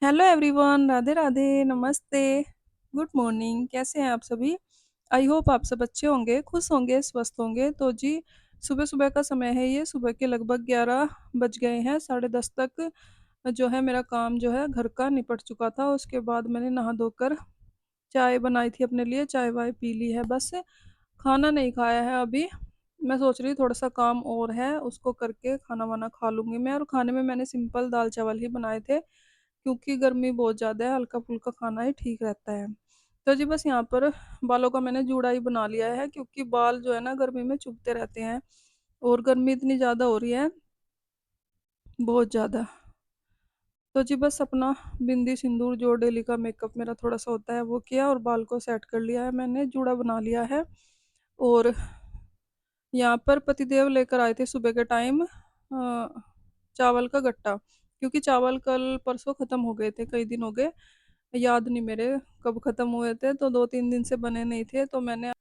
Hello everyone, Radhe Radhe, नमस्ते, good morning. कैसे हैं आप सभी? आई होप आप सब अच्छे होंगे, खुश होंगे, स्वस्थ होंगे। तो जी, सुबह सुबह का समय है, ये सुबह के लगभग 11 बज गए हैं। 10:30 तक जो है मेरा काम जो है घर का निपट चुका था। उसके बाद मैंने नहा धोकर चाय बनाई थी अपने लिए, चाय वाय पी ली है। बस खाना नहीं खाया है अभी। मैं सोच रही थोड़ा सा काम और है, उसको करके खाना वाना खा लूंगी मैं। और खाने में मैंने सिंपल दाल चावल ही बनाए थे, क्योंकि गर्मी बहुत ज़्यादा है, हल्का फुल्का खाना ही ठीक रहता है। तो जी बस यहाँ पर बालों का मैंने जूड़ा ही बना लिया है, क्योंकि बाल जो है ना गर्मी में चुभते रहते हैं। और गर्मी इतनी ज़्यादा हो रही है, बहुत ज़्यादा। तो जी बस अपना बिंदी सिंदूर जो डेली का मेकअप मेरा थोड़ा सा होता है वो किया, और बाल को सेट कर लिया है मैंने, जूड़ा बना लिया है। और यहाँ पर पतिदेव लेकर आए थे सुबह के टाइम चावल का गट्टा, क्योंकि चावल कल परसों ख़त्म हो गए थे, कई दिन हो गए, याद नहीं मेरे कब ख़त्म हुए थे। तो 2-3 दिन से बने नहीं थे, तो मैंने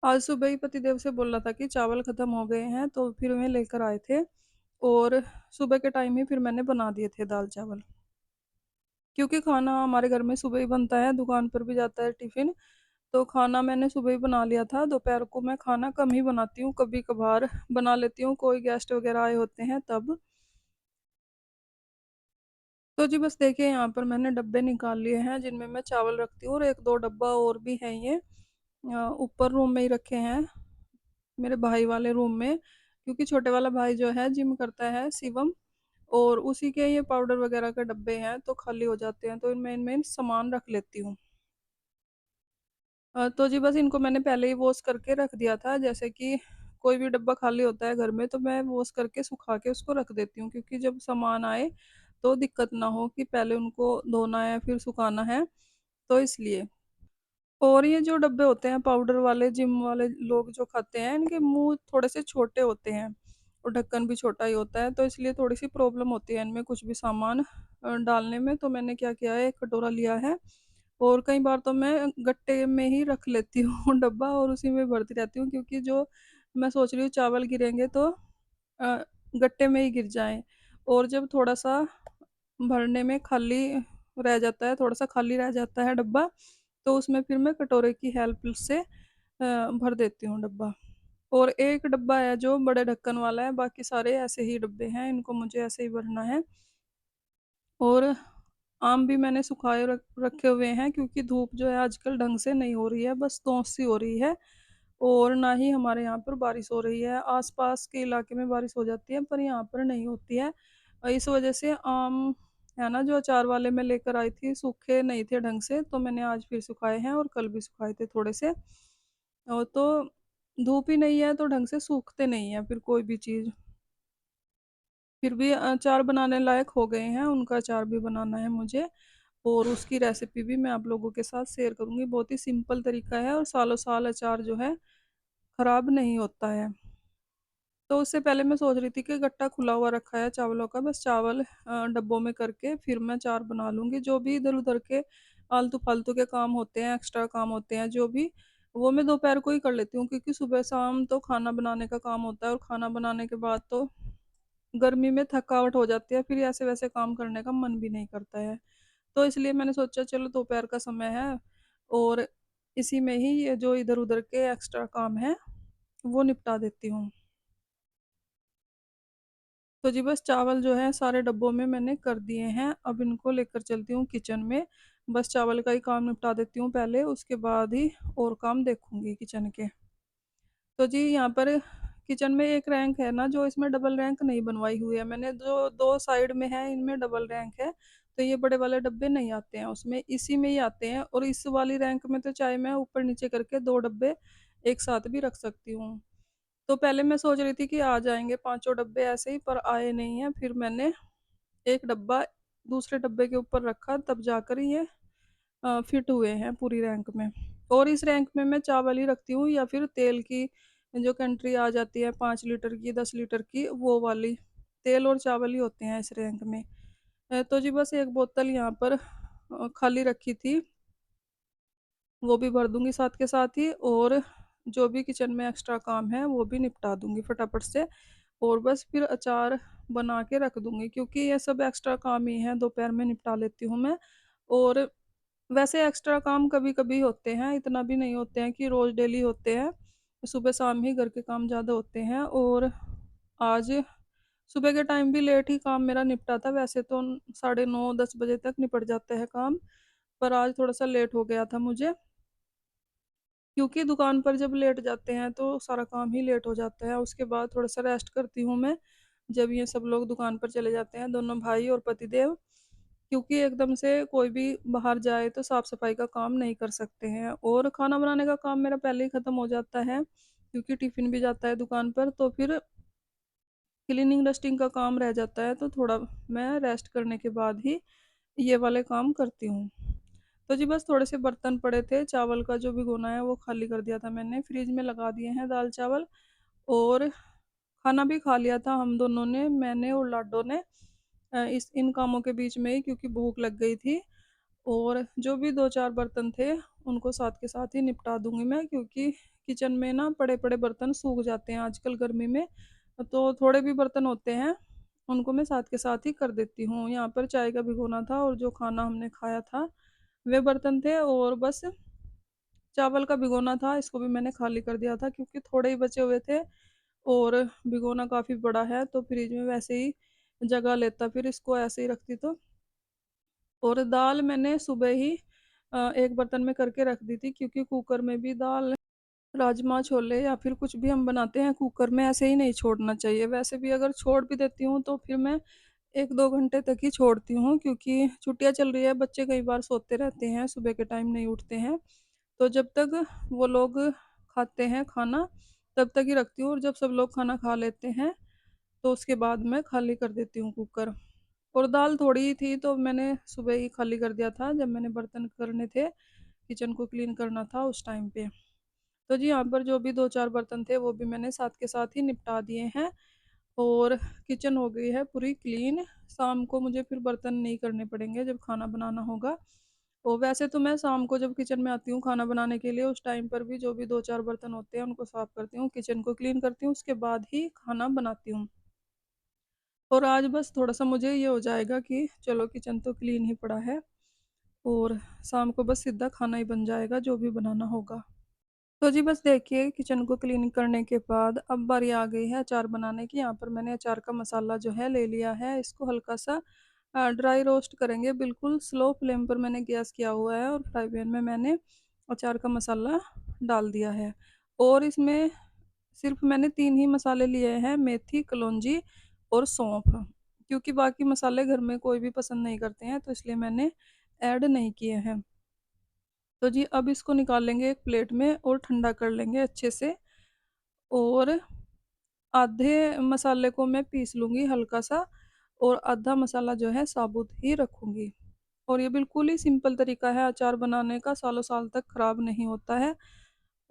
आज सुबह ही पतिदेव से बोला था कि चावल ख़त्म हो गए हैं, तो फिर वे लेकर आए थे। और सुबह के टाइम ही फिर मैंने बना दिए थे दाल चावल, क्योंकि खाना हमारे घर में सुबह ही बनता है, दुकान पर भी जाता है टिफ़िन। तो खाना मैंने सुबह ही बना लिया था। दोपहर को मैं खाना कम ही बनाती हूँ, कभी कभार बना लेती हूँ, कोई गेस्ट वगैरह आए होते हैं तब। तो जी बस देखिए, यहाँ पर मैंने डब्बे निकाल लिए हैं जिनमें मैं चावल रखती हूँ, और एक दो डब्बा और भी है ये ऊपर रूम में ही रखे हैं, मेरे भाई वाले रूम में। क्योंकि छोटे वाला भाई जो है जिम करता है, शिवम, और उसी के ये पाउडर वगैरह के डब्बे हैं, तो खाली हो जाते हैं, तो इनमें सामान रख लेती हूँ। तो जी बस इनको मैंने पहले ही वॉश करके रख दिया था। जैसे कि कोई भी डब्बा खाली होता है घर में, तो मैं वॉश करके सुखा के उसको रख देती हूँ, क्योंकि जब सामान आए तो दिक्कत ना हो कि पहले उनको धोना है फिर सुखाना है, तो इसलिए। और ये जो डब्बे होते हैं पाउडर वाले, जिम वाले लोग जो खाते हैं, इनके मुंह थोड़े से छोटे होते हैं, और ढक्कन भी छोटा ही होता है, तो इसलिए थोड़ी सी प्रॉब्लम होती है इनमें कुछ भी सामान डालने में। तो मैंने क्या किया है, एक कटोरा लिया है, और कई बार तो मैं गट्टे में ही रख लेती हूँ डब्बा, और उसी में भरती रहती हूँ, क्योंकि जो मैं सोच रही हूँ चावल गिरेंगे तो अ, गट्टे में ही गिर जाएं। और जब थोड़ा सा भरने में खाली रह जाता है, थोड़ा सा खाली रह जाता है डब्बा, तो उसमें फिर मैं कटोरे की हेल्प से भर देती हूँ डब्बा। और एक डब्बा है जो बड़े ढक्कन वाला है, बाकी सारे ऐसे ही डब्बे हैं, इनको मुझे ऐसे ही भरना है। और आम भी मैंने सुखाए रखे हुए हैं, क्योंकि धूप जो है आजकल ढंग से नहीं हो रही है, बस तोंस सी हो रही है। और ना ही हमारे यहाँ पर बारिश हो रही है, आसपास के इलाके में बारिश हो जाती है, पर यहाँ पर नहीं होती है। इस वजह से आम है ना, जो अचार वाले मैं लेकर आई थी, सूखे नहीं थे ढंग से, तो मैंने आज फिर सुखाए हैं, और कल भी सुखाए थे थोड़े से। और तो धूप ही नहीं है तो ढंग से सूखते नहीं है फिर कोई भी चीज़। फिर भी अचार बनाने लायक हो गए हैं, उनका अचार भी बनाना है मुझे, और उसकी रेसिपी भी मैं आप लोगों के साथ शेयर करूंगी। बहुत ही सिंपल तरीका है, और सालों साल अचार जो है खराब नहीं होता है। तो उससे पहले मैं सोच रही थी कि गट्टा खुला हुआ रखा है चावलों का, बस चावल डब्बों में करके फिर मैं अचार बना लूंगी। जो भी इधर उधर के आलतू फालतू के काम होते हैं, एक्स्ट्रा काम होते हैं जो भी, वो मैं दोपहर को ही कर लेती हूँ, क्योंकि सुबह शाम तो खाना बनाने का काम होता है, और खाना बनाने के बाद तो गर्मी में थकावट हो जाती है, फिर ऐसे वैसे काम करने का मन भी नहीं करता है। तो इसलिए मैंने सोचा चलो दोपहर का समय है, और इसी में ही ये जो इधर उधर के एक्स्ट्रा काम है वो निपटा देती हूँ। तो जी बस चावल जो है सारे डब्बों में मैंने कर दिए हैं, अब इनको लेकर चलती हूँ किचन में। बस चावल का ही काम निपटा देती हूँ पहले, उसके बाद ही और काम देखूंगी किचन के। तो जी यहाँ पर किचन में एक रैंक है ना, जो इसमें डबल रैंक नहीं बनवाई हुई है मैंने, जो दो साइड में है इनमें डबल रैंक है। तो ये बड़े वाले डब्बे नहीं आते हैं उसमें, इसी में ही आते हैं। और इस वाली रैंक में तो चाहे मैं ऊपर नीचे करके दो डब्बे एक साथ भी रख सकती हूँ। तो पहले मैं सोच रही थी कि आ जाएंगे पांचों डब्बे ऐसे ही, पर आए नहीं हैं। फिर मैंने एक डब्बा दूसरे डब्बे के ऊपर रखा, तब जाकर ये फिट हुए हैं पूरी रैंक में। और इस रैंक में मैं चावल ही रखती हूँ, या फिर तेल की जो कंट्री आ जाती है 5 लीटर की, 10 लीटर की, वो वाली तेल और चावल ही होते हैं इस रैंक में। तो जी बस एक बोतल यहाँ पर खाली रखी थी, वो भी भर दूंगी साथ के साथ ही। और जो भी किचन में एक्स्ट्रा काम है वो भी निपटा दूंगी फटाफट से। और बस फिर अचार बना के रख दूँगी, क्योंकि ये सब एक्स्ट्रा काम ही है, दोपहर में निपटा लेती हूँ मैं। और वैसे एक्स्ट्रा काम कभी-कभी होते हैं, इतना भी नहीं होते हैं कि रोज़ डेली होते हैं। सुबह-शाम ही घर के काम ज़्यादा होते हैं। और आज सुबह के टाइम भी लेट ही काम मेरा निपटा था, वैसे तो साढ़े 9-10 बजे तक निपट जाता है काम, पर आज थोड़ा-सा लेट हो गया था मुझे, क्योंकि दुकान पर जब लेट जाते हैं तो सारा काम ही लेट हो जाता है। उसके बाद थोड़ा-सा रेस्ट करती हूँ मैं, जब ये सब लोग दुकान पर चले जाते हैं, दोनों भाई और पतिदेव। क्योंकि एकदम से कोई भी बाहर जाए तो साफ-सफाई का काम नहीं कर सकते हैं, और खाना बनाने का काम मेरा पहले ही खत्म हो जाता है, क्योंकि टिफ़िन भी जाता है दुकान पर, तो फिर क्लीनिंग डस्टिंग का काम रह जाता है, तो थोड़ा मैं रेस्ट करने के बाद ही ये वाले काम करती हूँ। तो जी बस थोड़े से बर्तन पड़े थे, चावल का जो भिगोना है वो खाली कर दिया था मैंने, फ्रिज में लगा दिए हैं दाल-चावल। और खाना भी खा लिया था हम दोनों ने, मैंने और लाडो ने, इस इन कामों के बीच में ही, क्योंकि भूख लग गई थी। और जो भी 2-4 बर्तन थे, उनको साथ के साथ ही निपटा दूँगी मैं, क्योंकि किचन में ना पड़े-पड़े बर्तन सूख जाते हैं आजकल गर्मी में। तो थोड़े भी बर्तन होते हैं, उनको मैं साथ के साथ ही कर देती हूँ। यहाँ पर चाय का भिगोना था और जो खाना हमने खाया था, वे बर्तन थे। और बस चावल का भिगोना था, इसको भी मैंने खाली कर दिया था, क्योंकि थोड़े ही बचे हुए थे, और भिगोना काफ़ी बड़ा है, तो फ्रिज में वैसे ही जगह लेता, फिर इसको ऐसे ही रखती तो। और दाल मैंने सुबह ही एक बर्तन में करके रख दी थी, क्योंकि कुकर में भी दाल, राजमा, छोले या फिर कुछ भी हम बनाते हैं कुकर में ऐसे ही नहीं छोड़ना चाहिए। वैसे भी अगर छोड़ भी देती हूँ तो फिर मैं 1-2 घंटे तक ही छोड़ती हूँ, क्योंकि छुट्टियाँ चल रही है, बच्चे कई बार सोते रहते हैं, सुबह के टाइम नहीं उठते हैं। तो जब तक वो लोग खाते हैं खाना, तब तक ही रखती हूँ, और जब सब लोग खाना खा लेते हैं, तो उसके बाद मैं खाली कर देती हूँ कुकर। और दाल थोड़ी ही थी, तो मैंने सुबह ही खाली कर दिया था, जब मैंने बर्तन करने थे, किचन को क्लीन करना था उस टाइम पे। तो जी, यहाँ पर जो भी 2-4 बर्तन थे, वो भी मैंने साथ के साथ ही निपटा दिए हैं, और किचन हो गई है पूरी क्लीन। शाम को मुझे फिर बर्तन नहीं करने पड़ेंगे जब खाना बनाना होगा। और वैसे तो मैं शाम को जब किचन में आती हूँ खाना बनाने के लिए, उस टाइम पर भी जो भी 2-4 बर्तन होते हैं, उनको साफ करती हूँ, किचन को क्लीन करती हूँ, उसके बाद ही खाना बनाती हूँ। और आज बस थोड़ा-सा मुझे ये हो जाएगा कि चलो किचन तो क्लीन ही पड़ा है, और शाम को बस सीधा खाना ही बन जाएगा जो भी बनाना होगा। तो जी बस देखिए, किचन को क्लीन करने के बाद अब बारी आ गई है अचार बनाने की। यहाँ पर मैंने अचार का मसाला जो है ले लिया है, इसको हल्का-सा ड्राई रोस्ट करेंगे, बिल्कुल स्लो फ्लेम पर मैंने गैस किया हुआ है, और फ्राई पैन में मैंने अचार का मसाला डाल दिया है। और इसमें सिर्फ़ मैंने 3 ही मसाले लिए हैं, मेथी, कलौंजी और सौंफ, क्योंकि बाकी मसाले घर में कोई भी पसंद नहीं करते हैं, तो इसलिए मैंने ऐड नहीं किए हैं। तो जी अब इसको निकाल लेंगे एक प्लेट में, और ठंडा कर लेंगे अच्छे से। और आधे मसाले को मैं पीस लूँगी हल्का-सा, और आधा मसाला जो है साबुत ही रखूँगी। और ये बिल्कुल ही सिंपल तरीका है अचार बनाने का, सालों-साल तक खराब नहीं होता है,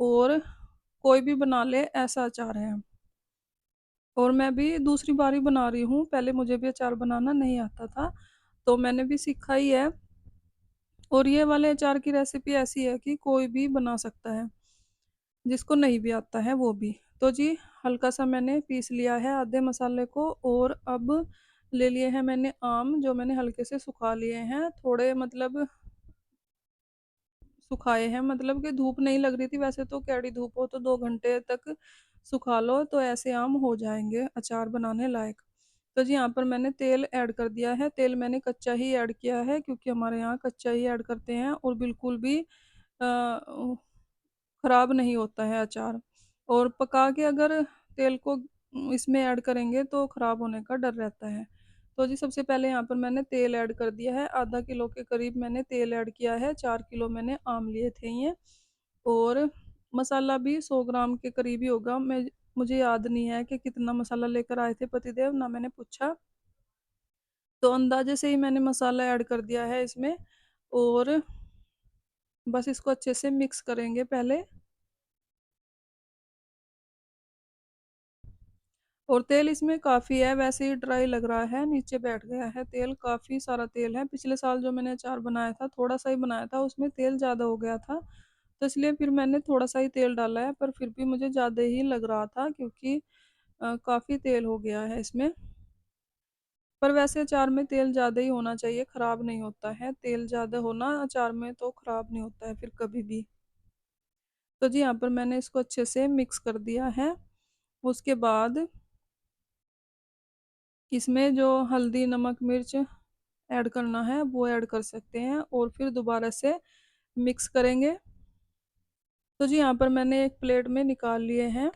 और कोई भी बना ले ऐसा अचार है। और मैं भी दूसरी बार ही बना रही हूँ, पहले मुझे भी अचार बनाना नहीं आता था, तो मैंने भी सीखा ही है। और ये वाले अचार की रेसिपी ऐसी है कि कोई भी बना सकता है, जिसको नहीं भी आता है वो भी। तो जी, हल्का-सा मैंने पीस लिया है आधे मसाले को, और अब ले लिए हैं मैंने आम, जो मैंने हल्के से सुखा लिए हैं, थोड़े मतलब सुखाए हैं, मतलब कि धूप नहीं लग रही थी, वैसे तो कैड़ी धूप हो तो 2 घंटे तक सुखा लो, तो ऐसे आम हो जाएँगे अचार बनाने लायक। तो जी, यहाँ पर मैंने तेल ऐड कर दिया है, तेल मैंने कच्चा ही ऐड किया है, क्योंकि हमारे यहाँ कच्चा ही ऐड करते हैं, और बिल्कुल भी खराब नहीं होता है अचार। और पका के अगर तेल को इसमें ऐड करेंगे तो खराब होने का डर रहता है। तो जी सबसे पहले यहाँ पर मैंने तेल ऐड कर दिया है, आधा किलो के करीब मैंने तेल ऐड किया है, 4 किलो मैंने आम लिए थे ये। और मसाला भी 100 ग्राम के करीब ही होगा, मुझे याद नहीं है कि कितना मसाला लेकर आए थे पतिदेव, ना मैंने पूछा। तो अंदाज़े से ही मैंने मसाला ऐड कर दिया है इसमें, और बस इसको अच्छे से मिक्स करेंगे पहले। और तेल इसमें काफ़ी है, वैसे ही ड्राई लग रहा है, नीचे बैठ गया है तेल, काफ़ी सारा तेल है। पिछले साल जो मैंने अचार बनाया था, थोड़ा-सा ही बनाया था, उसमें तेल ज़्यादा हो गया था, तो इसलिए फिर मैंने थोड़ा-सा ही तेल डाला है, पर फिर भी मुझे ज़्यादा ही लग रहा था, क्योंकि काफ़ी तेल हो गया है इसमें। पर वैसे अचार में तेल ज़्यादा ही होना चाहिए, ख़राब नहीं होता है। तेल ज़्यादा होना अचार में तो ख़राब नहीं होता है फिर कभी भी। तो जी यहाँ पर मैंने इसको अच्छे से मिक्स कर दिया है। उसके बाद इसमें जो हल्दी, नमक, मिर्च ऐड करना है वो ऐड कर सकते हैं और फिर दोबारा से मिक्स करेंगे। तो जी यहाँ पर मैंने एक प्लेट में निकाल लिए हैं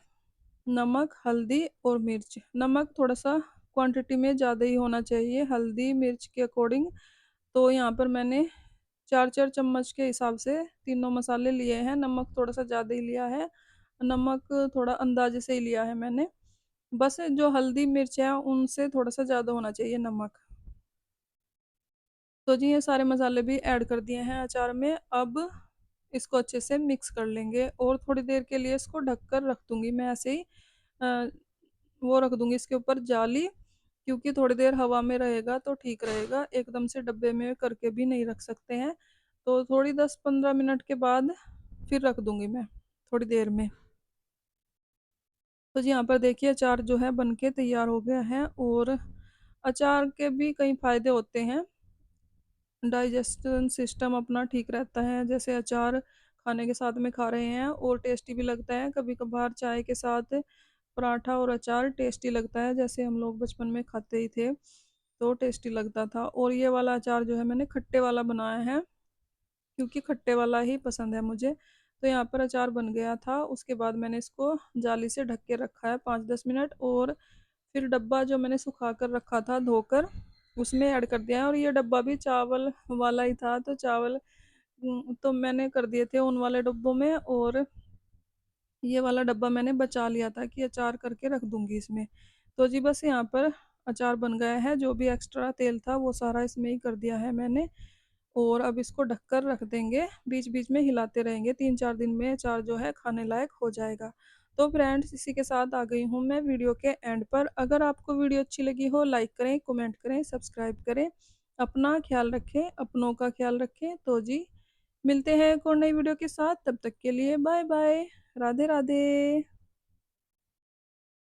नमक, हल्दी और मिर्च। नमक थोड़ा-सा क्वांटिटी में ज़्यादा ही होना चाहिए, हल्दी, मिर्च के अकॉर्डिंग। तो यहाँ पर मैंने 4-4 चम्मच के हिसाब से तीनों मसाले लिए हैं, नमक थोड़ा-सा ज़्यादा ही लिया है, नमक थोड़ा अंदाज़े से ही लिया है मैंने। बस जो हल्दी, मिर्च है उनसे थोड़ा-सा ज़्यादा होना चाहिए नमक। तो जी ये सारे मसाले भी ऐड कर दिए हैं अचार में। अब इसको अच्छे से मिक्स कर लेंगे और थोड़ी देर के लिए इसको ढककर रख दूँगी मैं ऐसे ही। अ, वो रख दूँगी इसके ऊपर जाली, क्योंकि थोड़ी देर हवा में रहेगा तो ठीक रहेगा, एकदम से डब्बे में करके भी नहीं रख सकते हैं। तो थोड़ी 10-15 मिनट के बाद फिर रख दूँगी मैं, थोड़ी देर में। तो जी यहाँ पर देखिए अचार जो है बन के तैयार हो गया है और अचार के भी कई फ़ायदे होते हैं। डाइजेशन सिस्टम अपना ठीक रहता है, जैसे अचार खाने के साथ में खा रहे हैं और टेस्टी भी लगता है। कभी-कभार चाय के साथ पराठा और अचार टेस्टी लगता है, जैसे हम लोग बचपन में खाते ही थे, तो टेस्टी लगता था। और ये वाला अचार जो है मैंने खट्टे वाला बनाया है, क्योंकि खट्टे वाला ही पसंद है मुझे। तो यहाँ पर अचार बन गया था, उसके बाद मैंने इसको जाली से ढक के रखा है 5-10 मिनट और फिर डब्बा जो मैंने सुखा कर रखा था धोकर, उसमें ऐड कर दिया है। और ये डब्बा भी चावल वाला ही था, तो चावल तो मैंने कर दिए थे उन वाले डब्बों में और ये वाला डब्बा मैंने बचा लिया था कि अचार करके रख दूँगी इसमें। तो जी बस यहाँ पर अचार बन गया है, जो भी एक्स्ट्रा तेल था वो सारा इसमें ही कर दिया है मैंने और अब इसको ढककर रख देंगे, बीच-बीच में हिलाते रहेंगे, 3-4 दिन में अचार जो है खाने लायक हो जाएगा। तो फ्रेंड्स इसी के साथ आ गई हूँ मैं वीडियो के एंड पर। अगर आपको वीडियो अच्छी लगी हो लाइक करें, कमेंट करें, सब्सक्राइब करें। अपना ख्याल रखें, अपनों का ख्याल रखें। तो जी मिलते हैं एक और नई वीडियो के साथ, तब तक के लिए बाय-बाय। राधे-राधे।